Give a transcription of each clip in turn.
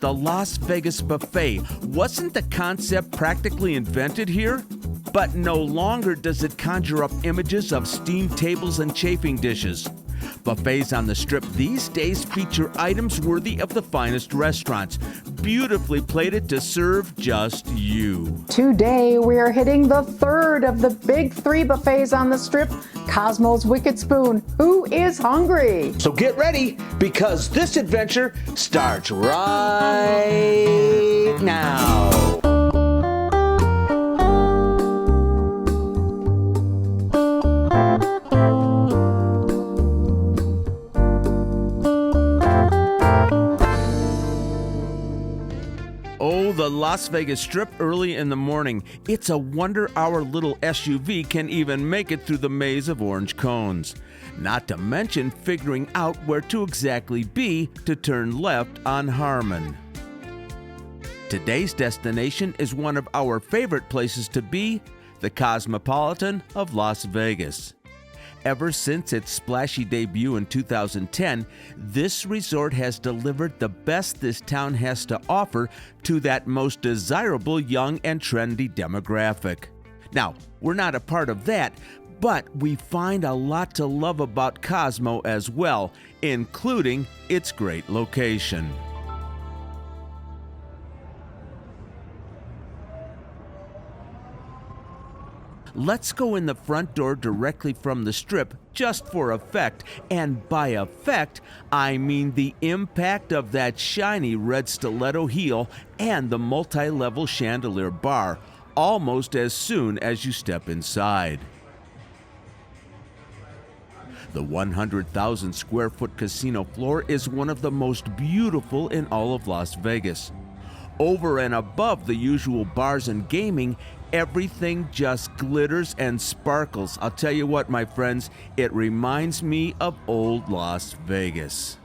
the Las Vegas Buffet. Wasn't the concept practically invented here? But no longer does it conjure up images of steamed tables and chafing dishes. Buffets on the Strip these days feature items worthy of the finest restaurants, beautifully plated to serve just you. Today we are hitting the third of the big 3 buffets on the Strip, Cosmo's Wicked Spoon. Who is hungry? So get ready, because this adventure starts right now. Oh, the Las Vegas Strip early in the morning. It's a wonder our little SUV can even make it through the maze of orange cones. Not to mention figuring out where to exactly be to turn left on Harmon. Today's destination is one of our favorite places to be, the Cosmopolitan of Las Vegas. Ever since its splashy debut in 2010, this resort has delivered the best this town has to offer to that most desirable young and trendy demographic. Now, we're not a part of that, but we find a lot to love about Cosmo as well, including its great location. Let's go in the front door directly from the Strip just for effect, and by effect, I mean the impact of that shiny red stiletto heel and the multi-level chandelier bar almost as soon as you step inside. The 100,000 square foot casino floor is one of the most beautiful in all of Las Vegas. Over and above the usual bars and gaming, everything just glitters and sparkles. I'll tell you what, my friends, it reminds me of old Las Vegas.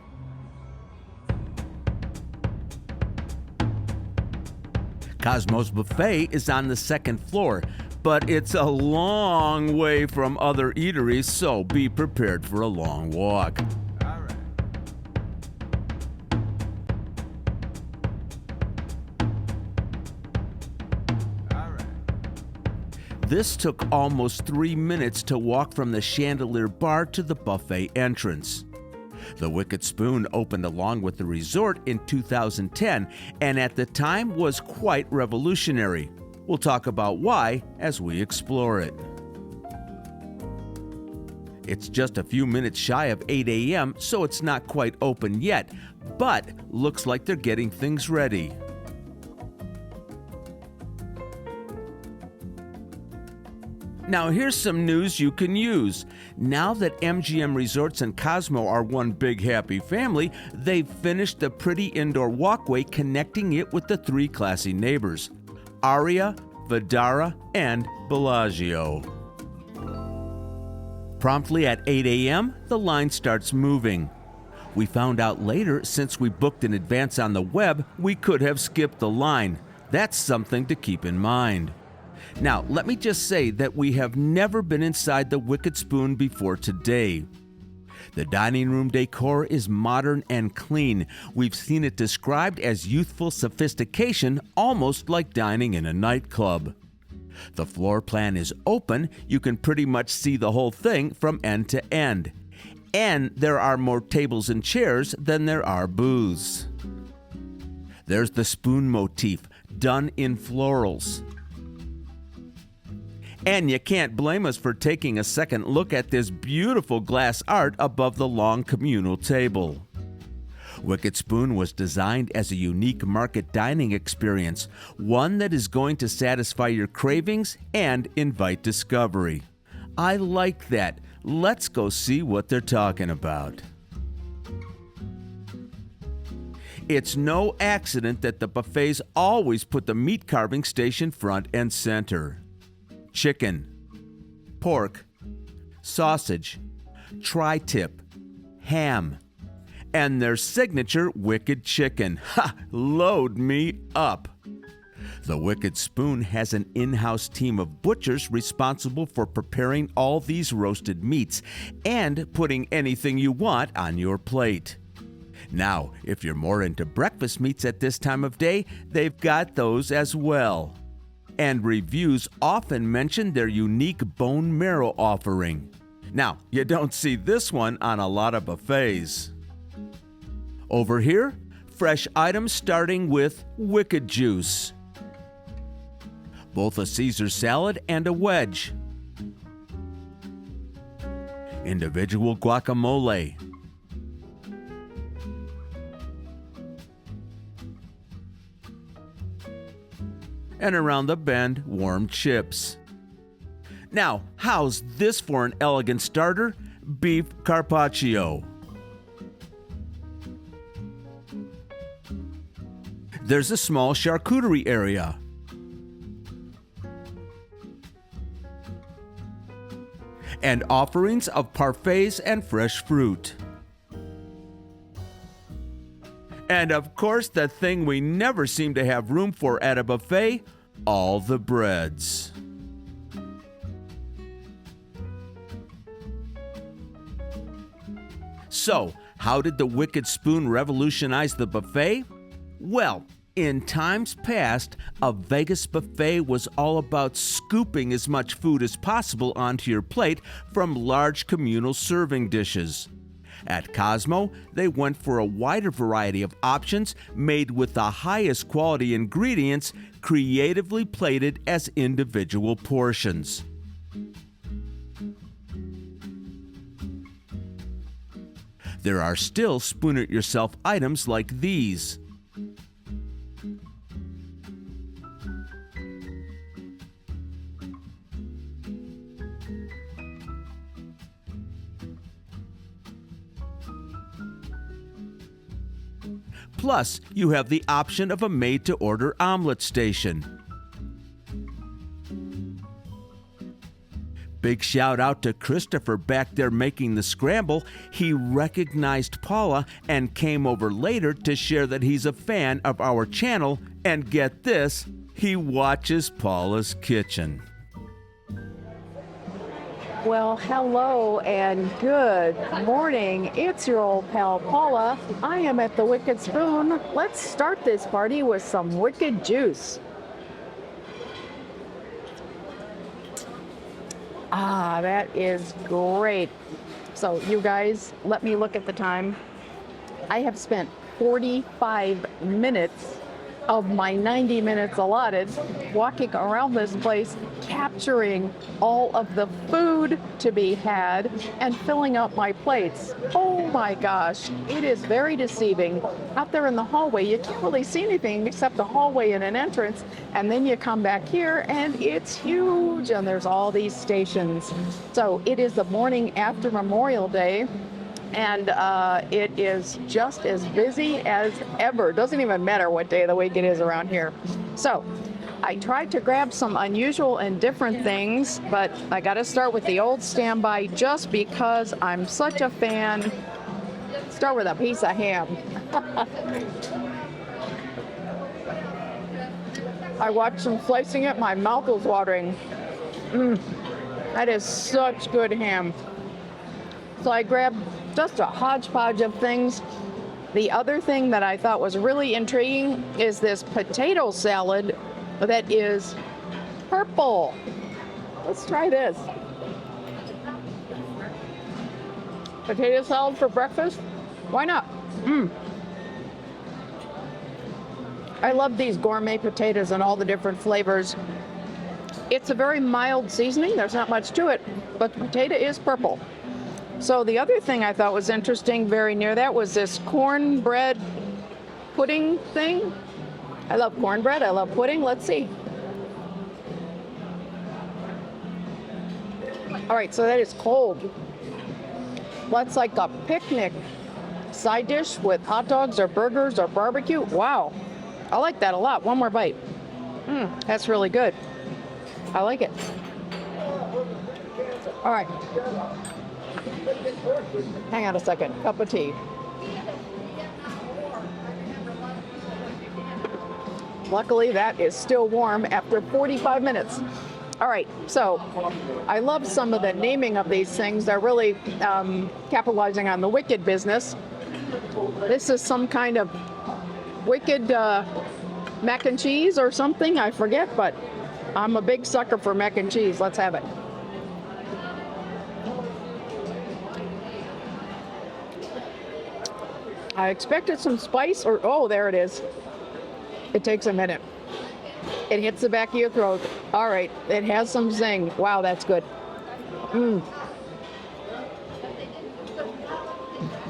Cosmo's Buffet is on the second floor, but it's a long way from other eateries, so be prepared for a long walk. This took almost 3 minutes to walk from the chandelier bar to the buffet entrance. The Wicked Spoon opened along with the resort in 2010 and at the time was quite revolutionary. We'll talk about why as we explore it. It's just a few minutes shy of 8 a.m., so it's not quite open yet, but looks like they're getting things ready. Now here's some news you can use. Now that MGM Resorts and Cosmo are one big happy family, they've finished the pretty indoor walkway connecting it with the 3 classy neighbors, Aria, Vdara, and Bellagio. Promptly at 8 a.m., the line starts moving. We found out later, since we booked in advance on the web, we could have skipped the line. That's something to keep in mind. Now, let me just say that we have never been inside the Wicked Spoon before today. The dining room decor is modern and clean. We've seen it described as youthful sophistication, almost like dining in a nightclub. The floor plan is open. You can pretty much see the whole thing from end to end. And there are more tables and chairs than there are booths. There's the spoon motif, done in florals. And you can't blame us for taking a second look at this beautiful glass art above the long communal table. Wicked Spoon was designed as a unique market dining experience, one that is going to satisfy your cravings and invite discovery. I like that. Let's go see what they're talking about. It's no accident that the buffets always put the meat carving station front and center. Chicken, pork, sausage, tri-tip, ham, and their signature Wicked Chicken. Ha! Load me up! The Wicked Spoon has an in-house team of butchers responsible for preparing all these roasted meats and putting anything you want on your plate. Now, if you're more into breakfast meats at this time of day, they've got those as well. And reviews often mention their unique bone marrow offering. Now, you don't see this one on a lot of buffets. Over here, fresh items starting with Wicked Juice. Both a Caesar salad and a wedge. Individual guacamole. And around the bend, warm chips. Now, how's this for an elegant starter? Beef carpaccio. There's a small charcuterie area. And offerings of parfaits and fresh fruit. And of course, the thing we never seem to have room for at a buffet, all the breads. So, how did the Wicked Spoon revolutionize the buffet? Well, in times past, a Vegas buffet was all about scooping as much food as possible onto your plate from large communal serving dishes. At Cosmo, they went for a wider variety of options made with the highest quality ingredients, creatively plated as individual portions. There are still spoon-it-yourself items like these. Plus, you have the option of a made-to-order omelet station. Big shout out to Christopher back there making the scramble. He recognized Paula and came over later to share that he's a fan of our channel, and get this, he watches Paula's kitchen. Well, hello and good morning. It's your old pal Paula. I am at the Wicked Spoon. Let's start this party with some Wicked Juice. Ah, that is great. So you guys, let me look at the time. I have spent 45 minutes of my 90 minutes allotted walking around this place, capturing all of the food to be had and filling up my plates. Oh my gosh, it is very deceiving. Out there in the hallway, you can't really see anything except the hallway and an entrance, and then you come back here and it's huge and there's all these stations. So it is the morning after Memorial Day, and it is just as busy as ever. Doesn't even matter what day of the week it is around here. So I tried to grab some unusual and different things, but I got to start with the old standby just because I'm such a fan. Start with a piece of ham. I watched them slicing it, my mouth was watering. That is such good ham. So I grabbed just a hodgepodge of things. The other thing that I thought was really intriguing is this potato salad that is purple. Let's try this. Potato salad for breakfast? Why not? I love these gourmet potatoes and all the different flavors. It's a very mild seasoning. There's not much to it, but the potato is purple. So the other thing I thought was interesting, very near that, was this cornbread pudding thing. I love cornbread, I love pudding. Let's see. All right, so that is cold. That's like a picnic side dish with hot dogs or burgers or barbecue. Wow, I like that a lot. One more bite. That's really good. I like it. All right. Hang on a second. Cup of tea. Luckily, that is still warm after 45 minutes. All right, so I love some of the naming of these things. They're really capitalizing on the Wicked business. This is some kind of wicked mac and cheese or something, I forget, but I'm a big sucker for mac and cheese. Let's have it. I expected some spice, or oh, there it is. It takes a minute. It hits the back of your throat. All right, it has some zing. Wow, that's good.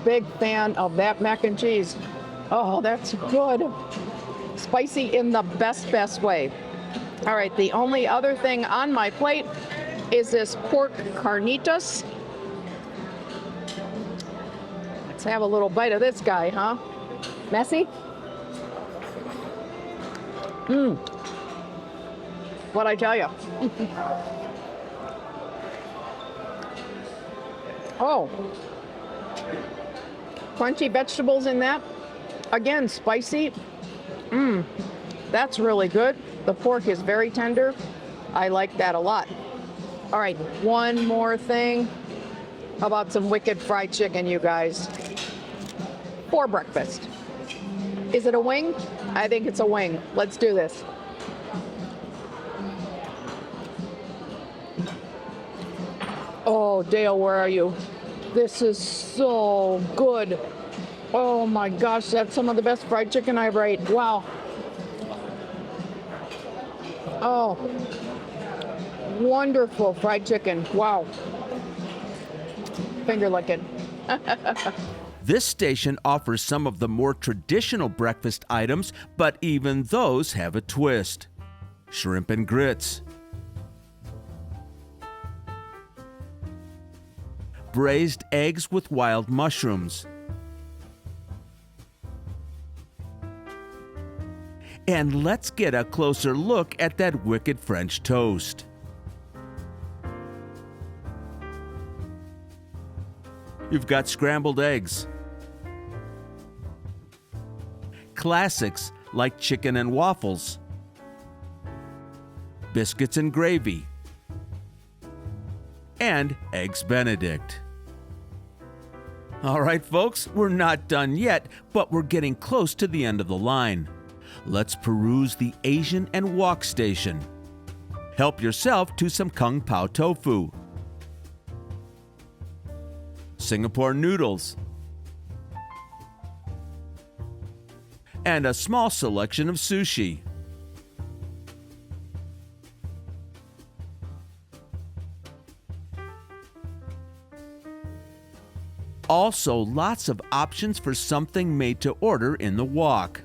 Big fan of that mac and cheese. Oh, that's good. Spicy in the best way. All right, the only other thing on my plate is this pork carnitas. Let's have a little bite of this guy, huh? Messy? What'd I tell you? Oh. Crunchy vegetables in that. Again, spicy. That's really good. The pork is very tender. I like that a lot. All right, one more thing. How about some wicked fried chicken, you guys? For breakfast. Is it a wing? I think it's a wing. Let's do this. Oh, Dale, where are you? This is so good. Oh my gosh, that's some of the best fried chicken I've ever ate. Wow. Oh, wonderful fried chicken. Wow. Finger licking. This station offers some of the more traditional breakfast items, but even those have a twist. Shrimp and grits, braised eggs with wild mushrooms, and let's get a closer look at that wicked French toast. You've got scrambled eggs, classics like chicken and waffles, biscuits and gravy, and eggs Benedict. All right, folks, we're not done yet, but we're getting close to the end of the line. Let's peruse the Asian and wok station. Help yourself to some Kung Pao tofu, Singapore noodles, and a small selection of sushi. Also, lots of options for something made to order in the wok.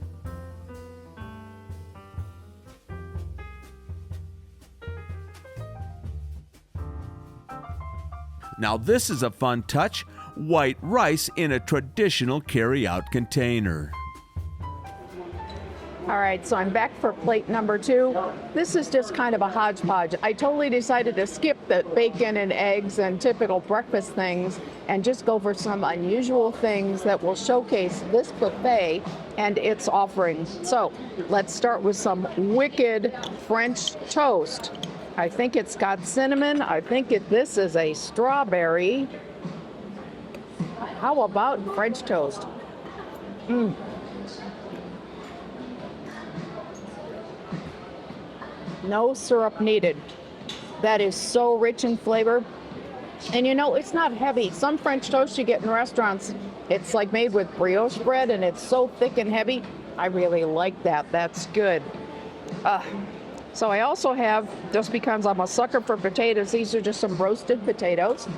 Now this is a fun touch, white rice in a traditional carry-out container. All right, so I'm back for plate number 2. This is just kind of a hodgepodge. I totally decided to skip the bacon and eggs and typical breakfast things and just go for some unusual things that will showcase this buffet and its offerings. So let's start with some wicked French toast. I think it's got cinnamon. I think this is a strawberry. How about French toast? No syrup needed. That is so rich in flavor. And you know, it's not heavy. Some French toast you get in restaurants, it's like made with brioche bread and it's so thick and heavy. I really like that. That's good. So I also have, just because I'm a sucker for potatoes, these are just some roasted potatoes.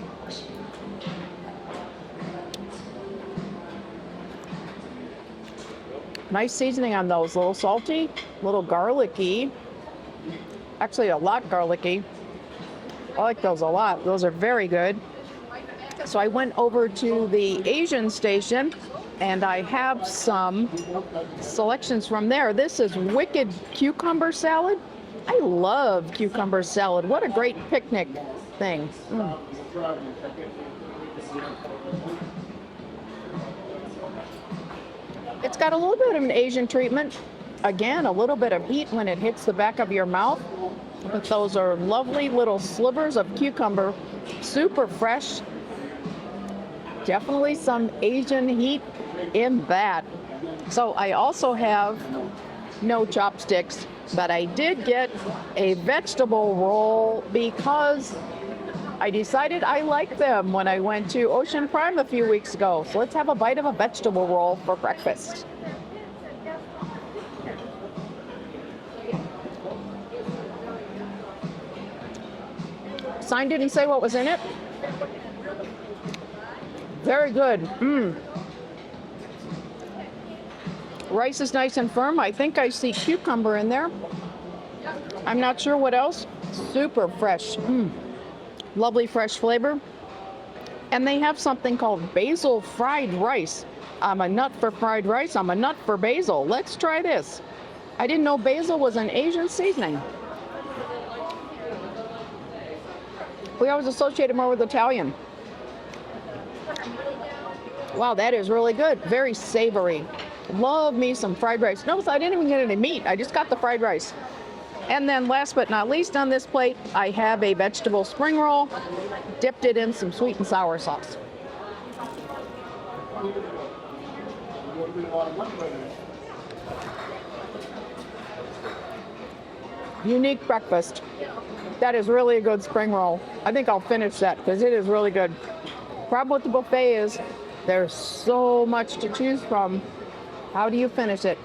Nice seasoning on those, a little salty, a little garlicky. Actually, a lot garlicky. I like those a lot. Those are very good. So I went over to the Asian station and I have some selections from there. This is wicked cucumber salad. I love cucumber salad. What a great picnic thing. It's got a little bit of an Asian treatment. Again, a little bit of heat when it hits the back of your mouth. But those are lovely little slivers of cucumber, super fresh. Definitely some Asian heat in that. So I also have no chopsticks, but I did get a vegetable roll because I decided I liked them when I went to Ocean Prime a few weeks ago. So let's have a bite of a vegetable roll for breakfast. Sign didn't say what was in it. Very good. Rice is nice and firm. I think I see cucumber in there. I'm not sure what else. Super fresh. Lovely fresh flavor. And they have something called basil fried rice. I'm a nut for fried rice. I'm a nut for basil. Let's try this. I didn't know basil was an Asian seasoning. We always associate it more with Italian. Wow, that is really good. Very savory. Love me some fried rice. Notice I didn't even get any meat. I just got the fried rice. And then last but not least on this plate, I have a vegetable spring roll. Dipped it in some sweet and sour sauce. Unique breakfast. That is really a good spring roll. I think I'll finish that because it is really good. Problem with the buffet is there's so much to choose from. How do you finish it?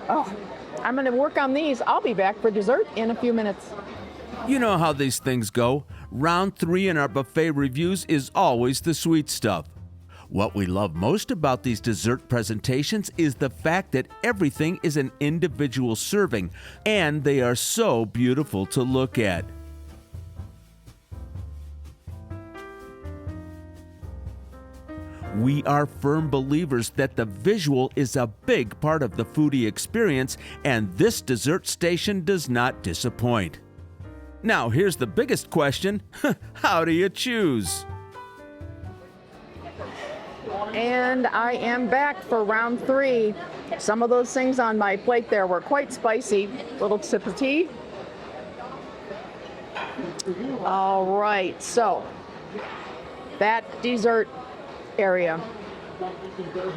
Oh, I'm going to work on these. I'll be back for dessert in a few minutes. You know how these things go. Round 3 in our buffet reviews is always the sweet stuff. What we love most about these dessert presentations is the fact that everything is an individual serving, and they are so beautiful to look at. We are firm believers that the visual is a big part of the foodie experience, and this dessert station does not disappoint. Now, here's the biggest question. How do you choose? And I am back for round 3. Some of those things on my plate there were quite spicy. Little sip of tea. All right, so that dessert area,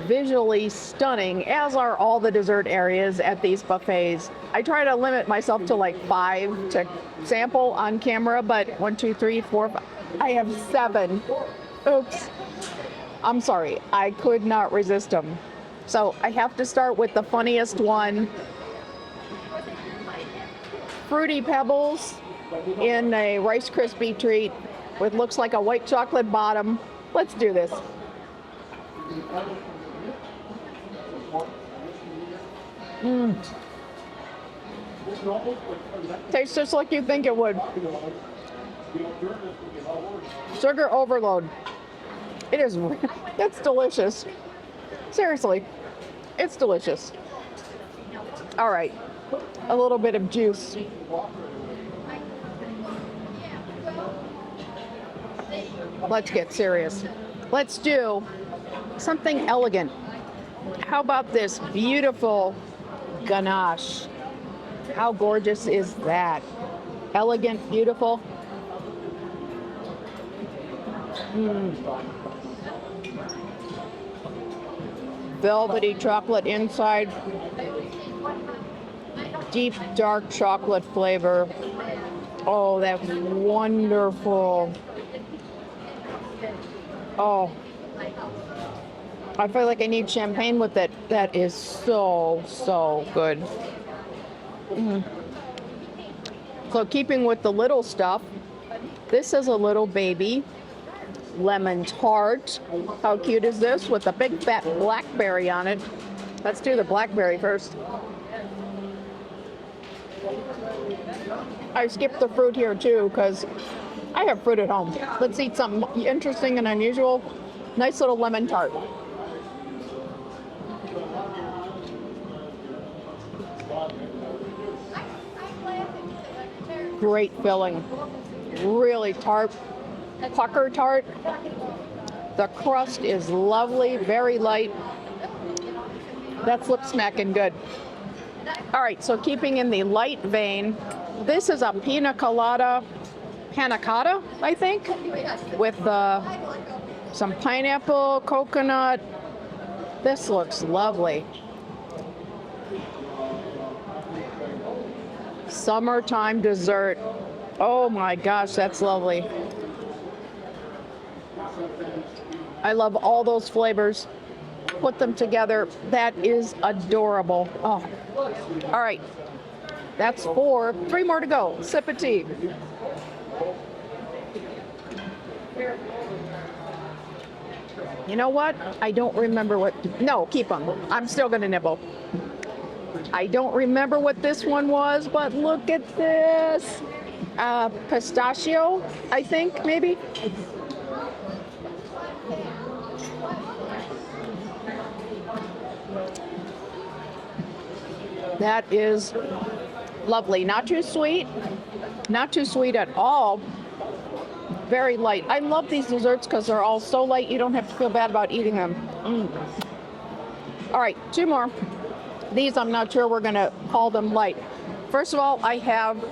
visually stunning, as are all the dessert areas at these buffets. I try to limit myself to like 5 to sample on camera, but 1, 2, 3, 4, 5. I have 7. Oops. I'm sorry, I could not resist them. So I have to start with the funniest one. Fruity Pebbles in a Rice Krispie treat with looks like a white chocolate bottom. Let's do this. Tastes just like you think it would. Sugar overload. It is, it's delicious. Seriously, it's delicious. All right, a little bit of juice. Let's get serious. Let's do something elegant. How about this beautiful ganache? How gorgeous is that? Elegant, beautiful. Velvety chocolate inside. Deep dark chocolate flavor. Oh, that's wonderful. Oh, I feel like I need champagne with it. That is so, so good. So keeping with the little stuff, this is a little baby lemon tart. How cute is this with a big fat blackberry on it? Let's do the blackberry first. I skipped the fruit here too because I have fruit at home. Let's eat something interesting and unusual. Nice little lemon tart. Great filling. Really tart. Pucker tart. The crust is lovely, very light. That's lip smacking good. All right, so keeping in the light vein, this is a panna cotta, I think, with the some pineapple, coconut. This looks lovely. Summertime dessert. Oh my gosh, that's lovely. I love all those flavors. Put them together. That is adorable. Oh, all right. That's 4. 3 more to go. Sip of tea. You know what? I don't remember what. No, keep them. I'm still going to nibble. I don't remember what this one was, but look at this. Pistachio, I think, maybe. That is lovely. Not too sweet. Not too sweet at all. Very light. I love these desserts because they're all so light you don't have to feel bad about eating them. All right, 2 more. These I'm not sure we're going to call them light. First of all, I have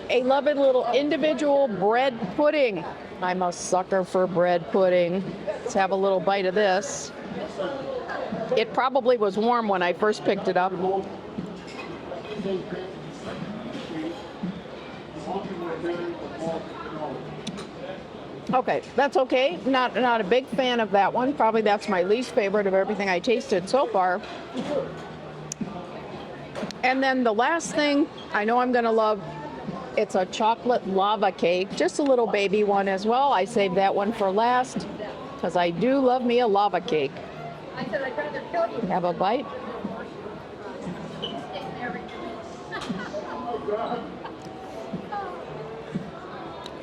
a lovely little individual bread pudding. I'm a sucker for bread pudding. Let's have a little bite of this. It probably was warm when I first picked it up. Okay, that's okay. Not a big fan of that one. Probably that's my least favorite of everything I tasted so far. And then the last thing I know I'm going to love, it's a chocolate lava cake, just a little baby one as well. I saved that one for last because I do love me a lava cake. Have a bite.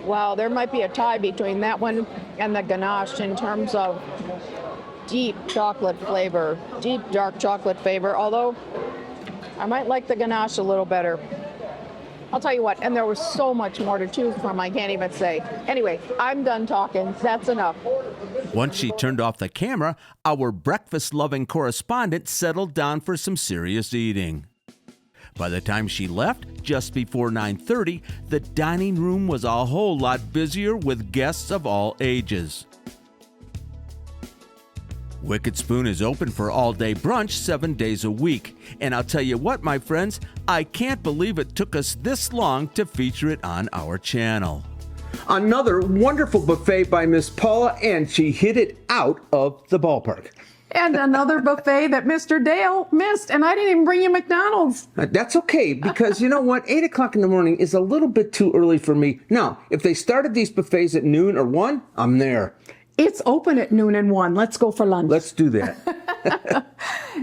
Wow, there might be a tie between that one and the ganache in terms of deep chocolate flavor, deep dark chocolate flavor, although I might like the ganache a little better. I'll tell you what, and there was so much more to choose from, I can't even say. Anyway, I'm done talking. That's enough. Once she turned off the camera, our breakfast-loving correspondent settled down for some serious eating. By the time she left, just before 9:30, the dining room was a whole lot busier with guests of all ages. Wicked Spoon is open for all-day brunch 7 days a week. And I'll tell you what, my friends, I can't believe it took us this long to feature it on our channel. Another wonderful buffet by Miss Paula, and she hit it out of the ballpark. And another buffet that Mr. Dale missed, and I didn't even bring you McDonald's. That's okay, because you know what? 8 o'clock in the morning is a little bit too early for me. Now, if they started these buffets at noon or 1, I'm there. It's open at noon and 1. Let's go for lunch. Let's do that.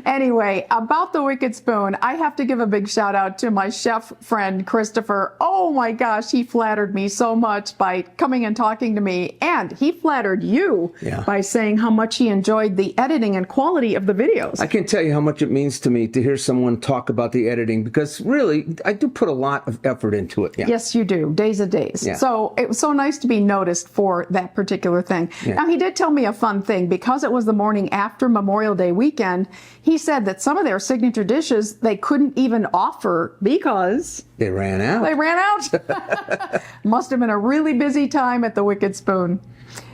Anyway, about the Wicked Spoon, I have to give a big shout out to my chef friend, Christopher. Oh my gosh, he flattered me so much by coming and talking to me. And he flattered you by saying how much he enjoyed the editing and quality of the videos. I can't tell you how much it means to me to hear someone talk about the editing, because really, I do put a lot of effort into it. Yeah. Yes, you do. Days of days. Yeah. So it was so nice to be noticed for that particular thing. Yeah. Now, he did tell me a fun thing. Because it was the morning after Memorial Day weekend, he said that some of their signature dishes they couldn't even offer because they ran out. They ran out. Must have been a really busy time at the Wicked Spoon.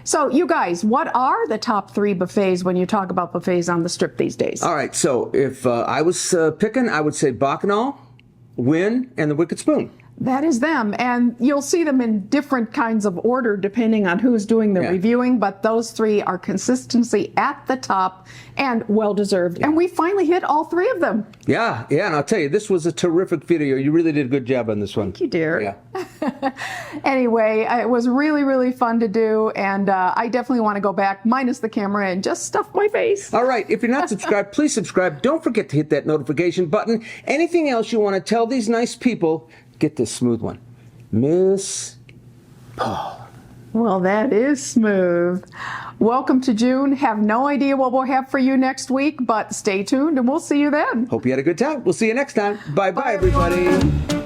So, you guys, what are the top 3 buffets when you talk about buffets on the Strip these days? All right, so if I was picking, I would say Bacchanal, Wynn, and the Wicked Spoon. That is them, and you'll see them in different kinds of order depending on who's doing the reviewing, but those 3 are consistency at the top and well-deserved. And we finally hit all 3 of them. Yeah, and I'll tell you, this was a terrific video. You really did a good job on this one. Thank you, dear. Yeah. Anyway, it was really, really fun to do, and I definitely want to go back, minus the camera, and just stuff my face. All right, if you're not subscribed, please subscribe. Don't forget to hit that notification button. Anything else you want to tell these nice people, get this smooth one. Miss Paula. Well, that is smooth. Welcome to June. Have no idea what we'll have for you next week, but stay tuned and we'll see you then. Hope you had a good time. We'll see you next time. Bye-bye, everybody.